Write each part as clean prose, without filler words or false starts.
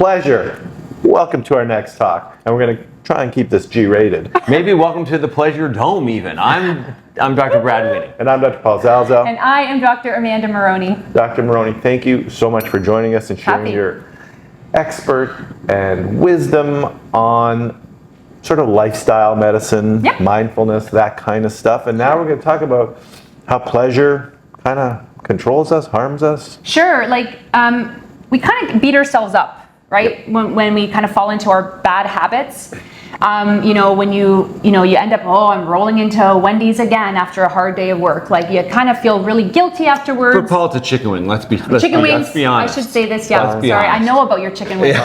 pleasure. Welcome to our next talk. And we're going to try and keep this G-rated. Maybe welcome to the Pleasure Dome even. I'm Dr. Brad Winnie. And I'm Dr. Paul Zalzo. And I am Dr. Amanda Marrone. Dr. Marrone, thank you so much for joining us and sharing your expert and wisdom on sort of lifestyle medicine, mindfulness, that kind of stuff. And now we're going to talk about how pleasure kind of controls us, harms us. Sure, like we kind of beat ourselves up, right? When we kind of fall into our bad habits. When you end up, I'm rolling into Wendy's again after a hard day of work. Like you kind of feel really guilty afterwards. For Paul, it's a chicken wing. Let's be honest. I should say this. Yeah, sorry. I know about your chicken wings.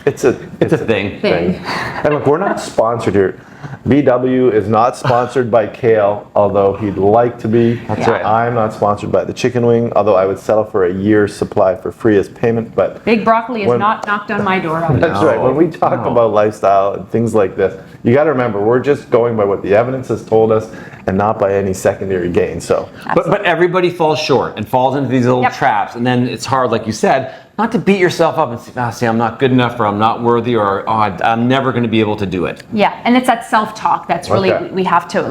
It's a thing. And look, we're not sponsored here. BW is not sponsored by Kale, although he'd like to be. That's right. I'm not sponsored by the chicken wing, although I would settle for a year's supply for free as payment. But Big Broccoli has not knocked on my door. That's right. When we talk about lifestyle and things like this, you got to remember we're just going by what the evidence has told us and not by any secondary gain. So, but everybody falls short and falls into these little traps, and then it's hard, like you said, not to beat yourself up and say I'm not good enough, or I'm not worthy, or I'm never going to be able to do it. Yeah, and it's that self-talk that's really we have to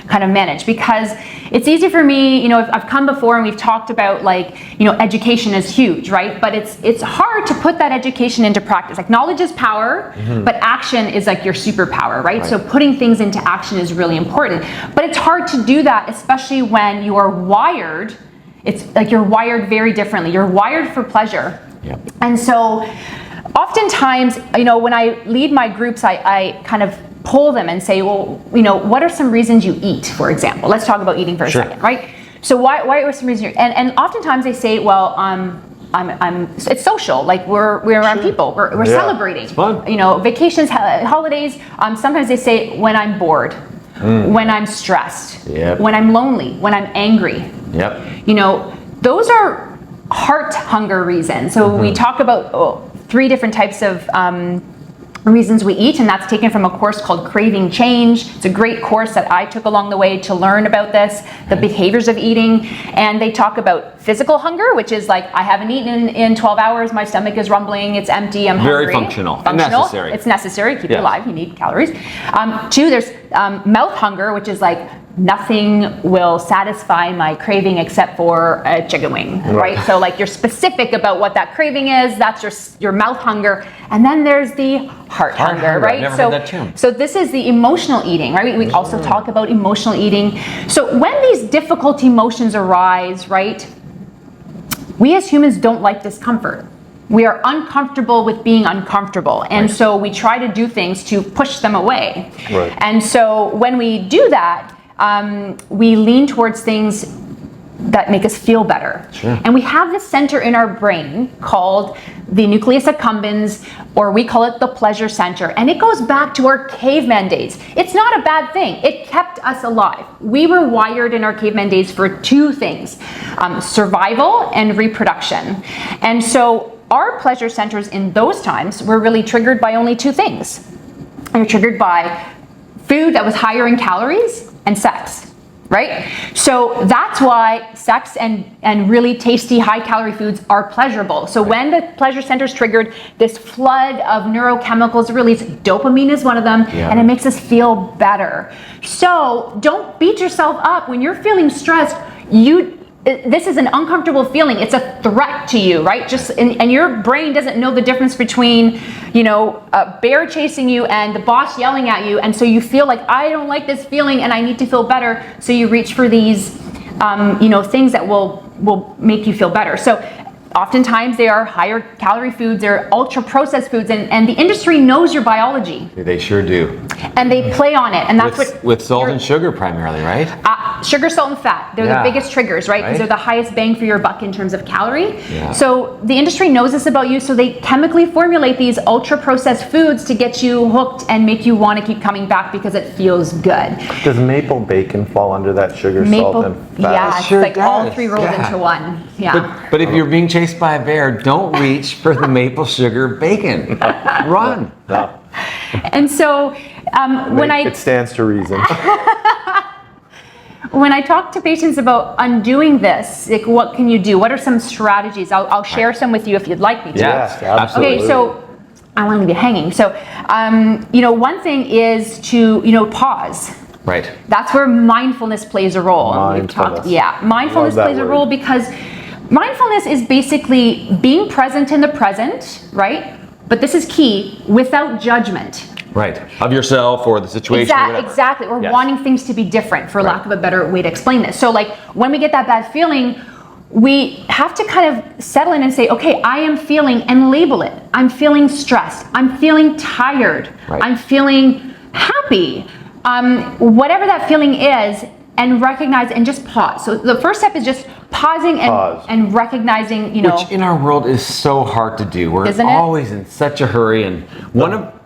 kind of manage, because it's easy for me. I've come before and we've talked about education is huge, right? But it's hard to put that education into practice. Like knowledge is power, but action is like your superpower, right? So putting things into action is really important. But it's hard to do that, especially when you are wired. It's like you're wired very differently. You're wired for pleasure. Yep. And so oftentimes, when I lead my groups, I kind of pull them and say, well, what are some reasons you eat, for example? Let's talk about eating for a second, right? So why are some reasons you eat? And oftentimes they say, well, it's social, like we're around people, we're celebrating. It's fun. Vacations, holidays. Sometimes they say when I'm bored, when I'm stressed, when I'm lonely, when I'm angry. Those are heart hunger reasons. So we talk about 3 different types of reasons we eat, and that's taken from a course called Craving Change. It's a great course that I took along the way to learn about this, the behaviors of eating. And they talk about physical hunger, which is like, I haven't eaten in 12 hours, my stomach is rumbling, it's empty, I'm hungry. Very functional. And necessary. It's necessary to keep you alive, you need calories. 2, there's mouth hunger, which is like, nothing will satisfy my craving except for a chicken wing, right? So like you're specific about what that craving is, that's your mouth hunger. And then there's the heart hunger, right? I've never heard that term. So this is the emotional eating, right? We also talk about emotional eating. So when these difficult emotions arise, right, we as humans don't like discomfort. We are uncomfortable with being uncomfortable. And so we try to do things to push them away. Right. And so when we do that, we lean towards things that make us feel better. Sure. And we have this center in our brain called the nucleus accumbens, or we call it the pleasure center. And it goes back to our caveman days. It's not a bad thing. It kept us alive. We were wired in our caveman days for 2 things, survival and reproduction. And so our pleasure centers in those times were really triggered by only 2 things. They were triggered by food that was higher in calories and sex, right? So that's why sex and really tasty high-calorie foods are pleasurable. So when the pleasure center is triggered, this flood of neurochemicals release. Dopamine is one of them, and it makes us feel better. So don't beat yourself up when you're feeling stressed. This is an uncomfortable feeling. It's a threat to you, right? And your brain doesn't know the difference between, a bear chasing you and the boss yelling at you. And so you feel like, I don't like this feeling and I need to feel better. So you reach for these, things that will make you feel better. So oftentimes they are higher calorie foods, they're ultra processed foods, and the industry knows your biology. They sure do. And they play on it, and that's with salt and sugar primarily, right? Sugar, salt, and fat. They're the biggest triggers, right? Because they're the highest bang for your buck in terms of calorie. Yeah. So the industry knows this about you, so they chemically formulate these ultra processed foods to get you hooked and make you want to keep coming back because it feels good. Does maple bacon fall under that sugar, salt, and fat? Yeah, Sure it's like all does. 3 rolled into one. Yeah. But if you're being chased by a bear, don't reach for the maple sugar bacon. Run. No. And so it stands to reason. when I talk to patients about undoing this, like what can you do? What are some strategies? I'll share some with you if you'd like me to. Yes, absolutely. Okay, so I want to leave you hanging. So, one thing is to, pause. Right. That's where mindfulness plays a role. Mindfulness. Mindfulness plays a role because mindfulness is basically being present in the present, right? But this is key, without judgment. Right. Of yourself or the situation. Exactly. Or Yes. wanting things to be different, for lack of a better way to explain this. So like when we get that bad feeling, we have to kind of settle in and say, okay, I am feeling, and label it. I'm feeling stressed. I'm feeling tired. Right. I'm feeling happy. Whatever that feeling is, and recognize and just pause. So the first step is just pausing and recognizing, Which in our world is so hard to do. We're Isn't it? always in such a hurry, and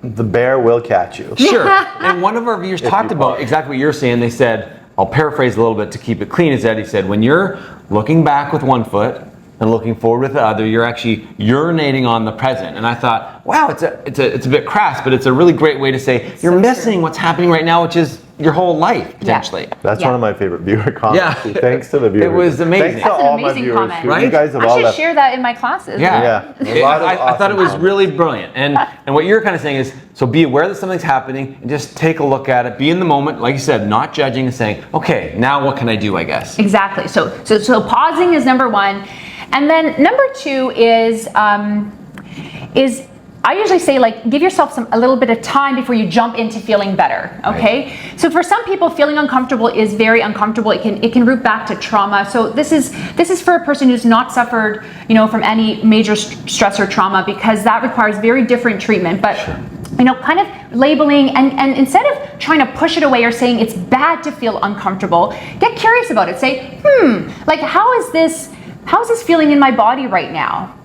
the bear will catch you. Sure. And one of our viewers talked about exactly what you're saying. They said, I'll paraphrase a little bit to keep it clean, is that he said, when you're looking back with one foot and looking forward with the other, you're actually urinating on the present. And I thought, wow, it's a bit crass, but it's a really great way to say you're missing what's happening right now, which is your whole life, potentially. That's one of my favorite viewer comments. Yeah. Thanks to the viewers. It was amazing. Thanks to That's an all my amazing viewers. comment. You guys have I all should left. share that in my classes. Yeah. A lot of I thought it was awesome really brilliant. And what you're kind of saying is, so be aware that something's happening and just take a look at it. Be in the moment, like you said, not judging and saying, okay, now what can I do, I guess. Exactly. So pausing is number one. And then number two is I usually say, like, give yourself a little bit of time before you jump into feeling better. Okay. Right. So for some people, feeling uncomfortable is very uncomfortable. It can root back to trauma. So this is for a person who's not suffered, from any major stress or trauma, because that requires very different treatment. But kind of labeling and instead of trying to push it away or saying it's bad to feel uncomfortable, get curious about it. Say, like, how is this feeling in my body right now?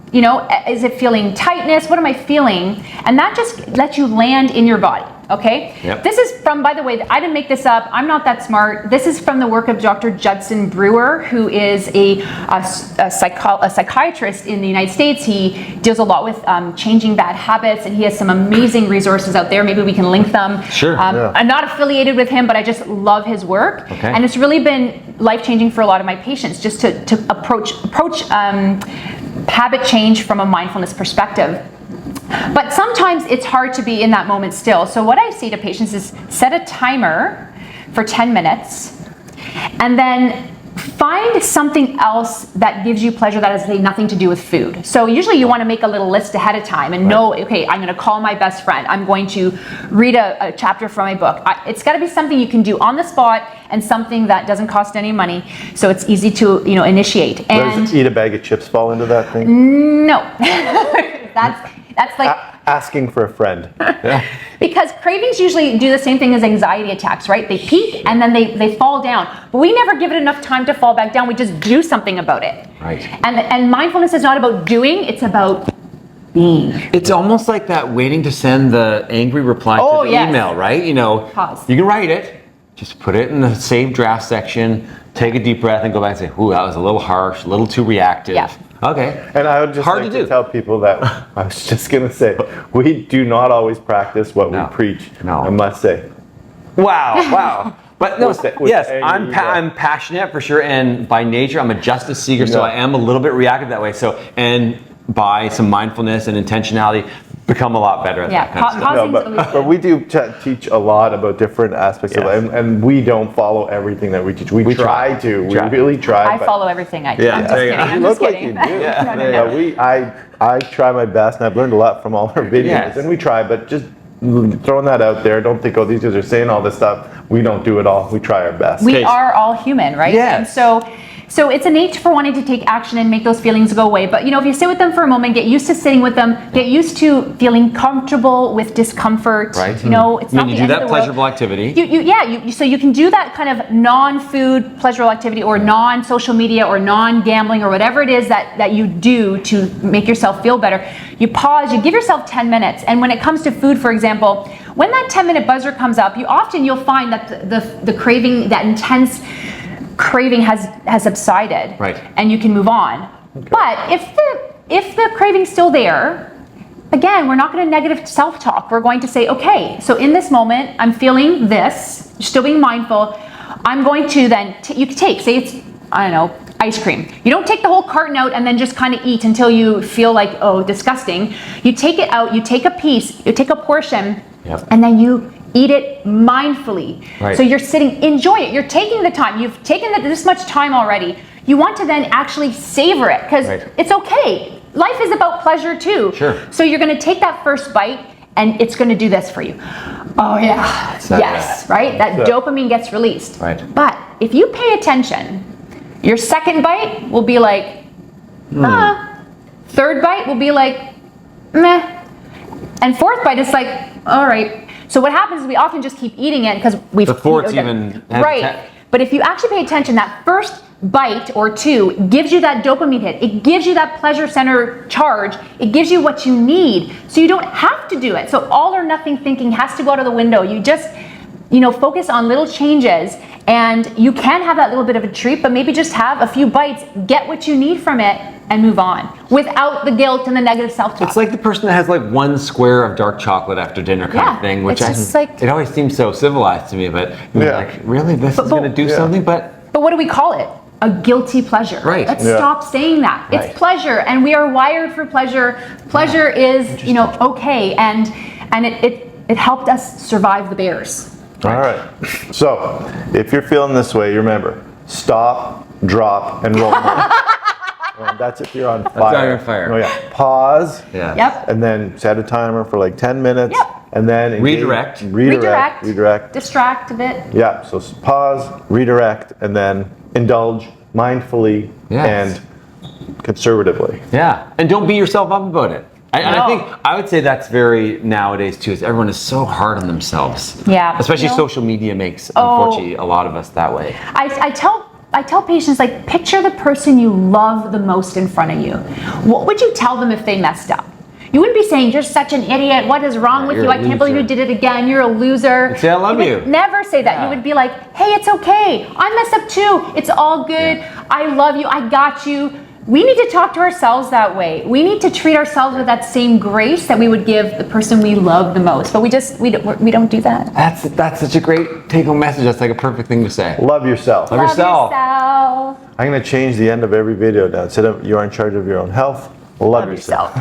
Is it feeling tightness? What am I feeling? And that just lets you land in your body. Okay. Yep. This is from, by the way, I didn't make this up. I'm not that smart. This is from the work of Dr. Judson Brewer, who is a psychiatrist in the United States. He deals a lot with changing bad habits, and he has some amazing resources out there. Maybe we can link them. Sure. I'm not affiliated with him, but I just love his work. Okay. And it's really been life-changing for a lot of my patients, just to approach habit change from a mindfulness perspective. But sometimes it's hard to be in that moment still. So what I say to patients is set a timer for 10 minutes and then find something else that gives you pleasure that has nothing to do with food. So usually you want to make a little list ahead of time and know, okay, I'm going to call my best friend. I'm going to read a chapter from my book. It's got to be something you can do on the spot and something that doesn't cost any money. So it's easy to, initiate. And Does eat a bag of chips fall into that thing? no, that's like asking for a friend. because cravings usually do the same thing as anxiety attacks, right? They peak and then they fall down. But we never give it enough time to fall back down. We just do something about it. Right. And mindfulness is not about doing, it's about being. It's almost like that waiting to send the angry reply to the email, right? Pause. You can write it, just put it in the save draft section, take a deep breath and go back and say, ooh, that was a little harsh, a little too reactive. Yeah. Okay. And I would just Hard like to to do. tell people that I was just going to say, we do not always practice what we preach. No. I must say. Wow. But no, With yes, anger, I'm passionate for sure, and by nature I'm a justice seeker, so I am a little bit reactive that way. So, and by some mindfulness and intentionality, become a lot better at that kind of stuff. Pausing's But we do teach a lot about different aspects of it, and we don't follow everything that we teach. We try to. We really try. I follow everything I do. Yeah, I'm just there you kidding. go. I'm You just look like kidding. you do. I try my best, and I've learned a lot from all our videos. Yes. And we try, but just throwing that out there, don't think, these guys are saying all this stuff. We don't do it all. We try our best. We are all human, right? Yes. And so it's innate for wanting to take action and make those feelings go away. But if you sit with them for a moment, get used to sitting with them, get used to feeling comfortable with discomfort. Right. It's not the end of the world. You do that pleasurable activity. So you can do that kind of non-food pleasurable activity or non-social media or non-gambling or whatever it is that you do to make yourself feel better. You pause, you give yourself 10 minutes. And when it comes to food, for example, when that 10-minute buzzer comes up, you'll find that the craving, that intense craving has subsided, right? And you can move on. Okay. But if the craving's still there, again, we're not going to negative self-talk. We're going to say, okay, so in this moment, I'm feeling this, still being mindful. I'm going to then, you can take, say it's, I don't know, ice cream. You don't take the whole carton out and then just kind of eat until you feel like, oh, disgusting. You take it out, you take a piece, you take a portion, and then you eat it mindfully. So you're sitting, enjoy it. You're taking the time. You've taken this much time already. You want to then actually savor it because it's okay. Life is about pleasure too. So you're going to take that first bite and it's going to do this for you. Oh yeah, yes, right? That dopamine gets released. But if you pay attention, your second bite will be like, third bite will be like, meh. And fourth bite is like, all right. So what happens is we often just keep eating it because we've... Before it's even... Right. But if you actually pay attention, that first bite or two gives you that dopamine hit. It gives you that pleasure center charge. It gives you what you need. So you don't have to do it. So all or nothing thinking has to go out of the window. You just, focus on little changes, and you can have that little bit of a treat, but maybe just have a few bites, get what you need from it, and move on without the guilt and the negative self-talk. It's like the person that has like one square of dark chocolate after dinner kind of thing, which it always seems so civilized to me, but you're like, really, this is going to do something? But what do we call it? A guilty pleasure. Let's stop saying that. It's pleasure, and we are wired for pleasure. Pleasure is, okay, and it helped us survive the bears. All right. So, if you're feeling this way, remember, stop, drop, and roll. That's if you're on fire. That's on your fire. Oh, yeah. Pause. And then set a timer for like 10 minutes. And then redirect. Distract a bit. Yeah. So pause, redirect, and then indulge mindfully and conservatively. And don't beat yourself up about it. I think I would say that's very nowadays too. Is everyone is so hard on themselves. Especially social media makes unfortunately a lot of us that way. I tell patients, like, picture the person you love the most in front of you. What would you tell them if they messed up? You wouldn't be saying, you're such an idiot, what is wrong with you? I can't believe you did it again, you're a loser. You'd say, I love you. Never say that. You would be like, hey, it's okay. I messed up too. It's all good. I love you. I got you. We need to talk to ourselves that way. We need to treat ourselves with that same grace that we would give the person we love the most. But we don't do that. That's such a great take-home message. That's like a perfect thing to say. Love yourself. Love yourself. I'm going to change the end of every video now. Instead of you are in charge of your own health, love yourself.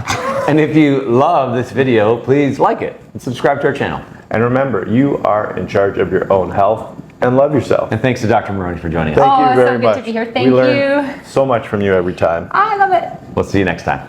And if you love this video, please like it and subscribe to our channel. And remember, you are in charge of your own health, and love yourself. And thanks to Dr. Marrone for joining us. Thank you very so much. Good to be here. Thank we learn so much from you every time. I love it. We'll see you next time.